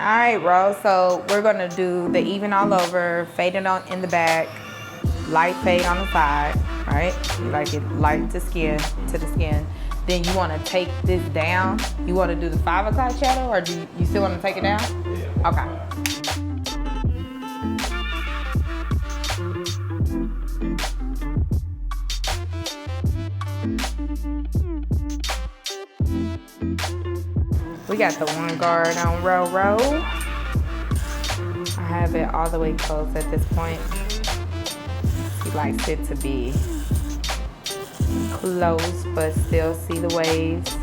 All right, Rose, so we're gonna do the even all over, fade it on in the back, light fade on the side, right? You like it light to the skin. Then you wanna take this down. You wanna do the 5 o'clock shadow, or do you still wanna take it down? Yeah. Okay. We got the one guard on row. I have it all the way closed at this point. He likes it to be close, but still see the waves.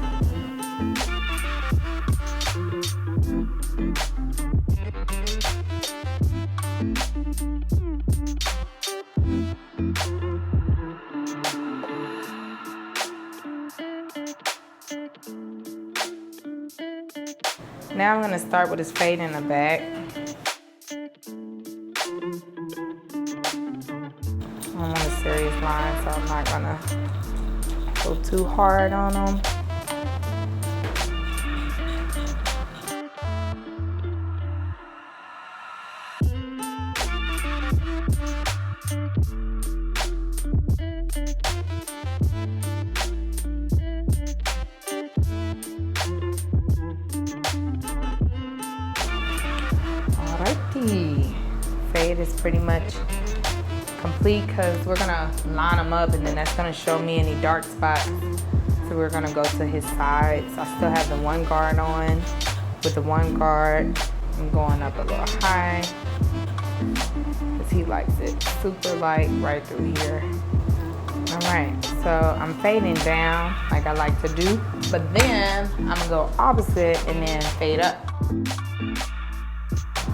Now I'm gonna start with his fade in the back. I want a serious line, so I'm not gonna go too hard on him. Alrighty, fade is pretty much complete because we're gonna line them up and then that's gonna show me any dark spots. So we're gonna go to his sides. I still have the one guard on. With the one guard, I'm going up a little high because he likes it super light right through here. All right, so I'm fading down like I like to do, but then I'm gonna go opposite and then fade up.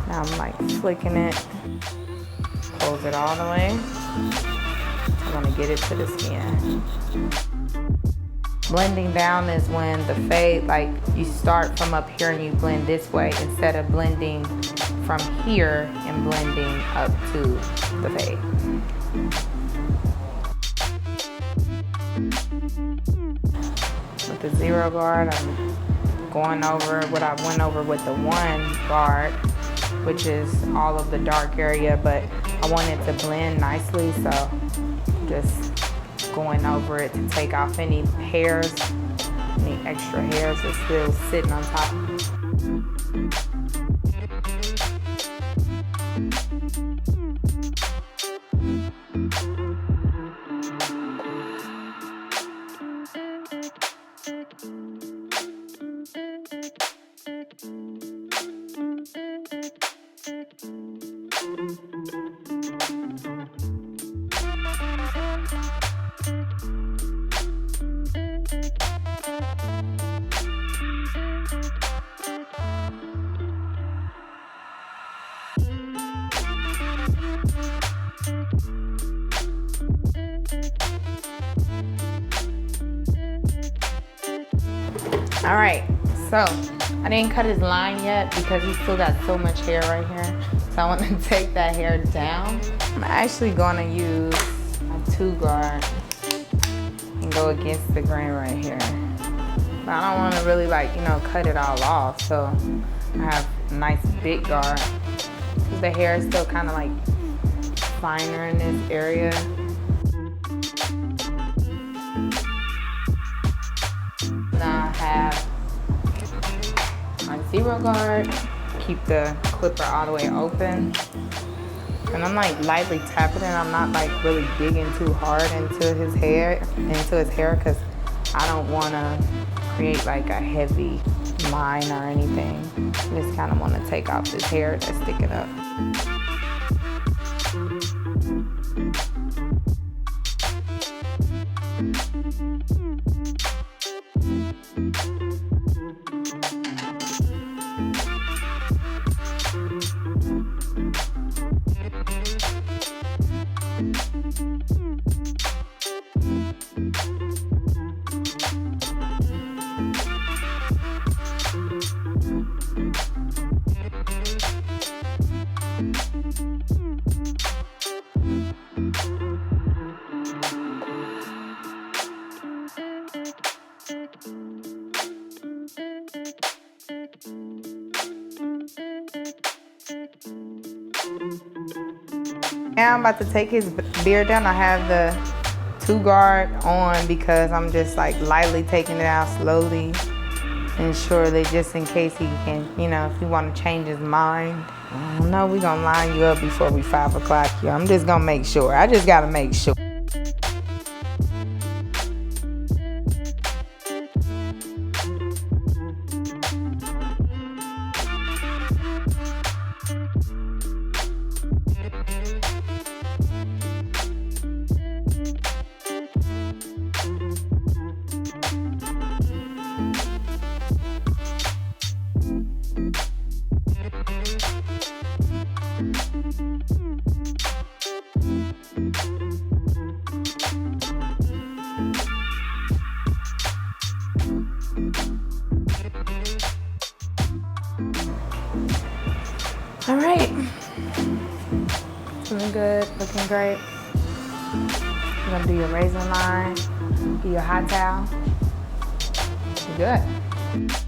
Now I'm like flicking it, close it all the way. I wanna get it to the skin. Blending down is when the fade, like you start from up here and you blend this way instead of blending from here and blending up to the fade. With the 0 guard, I'm going over what I went over with the 1 guard, which is all of the dark area, but I want it to blend nicely, so just going over it to take off any hairs, any extra hairs that's still sitting on top. All right, so I didn't cut his line yet because he's still got so much hair right here. So I want to take that hair down. I'm actually going to use a 2 guard and go against the grain right here. But I don't want to really cut it all off. So I have a nice big guard because the hair is still kind of like finer in this area. Now I have my 0 guard, keep the clipper all the way open. And I'm like lightly tapping it. I'm not like really digging too hard into his hair because I don't want to create like a heavy line or anything. I just kind of want to take off this hair that's sticking up. now I'm about to take his beard down. I have the 2 guard on because I'm just like lightly taking it out slowly and surely, just in case he can, you know, if he want to change his mind. No, we gonna line you up before we 5 o'clock here. I'm just gonna make sure. I just gotta make sure. All right, feeling good, looking great. You're gonna do your razor line, do your hot towel. You're good.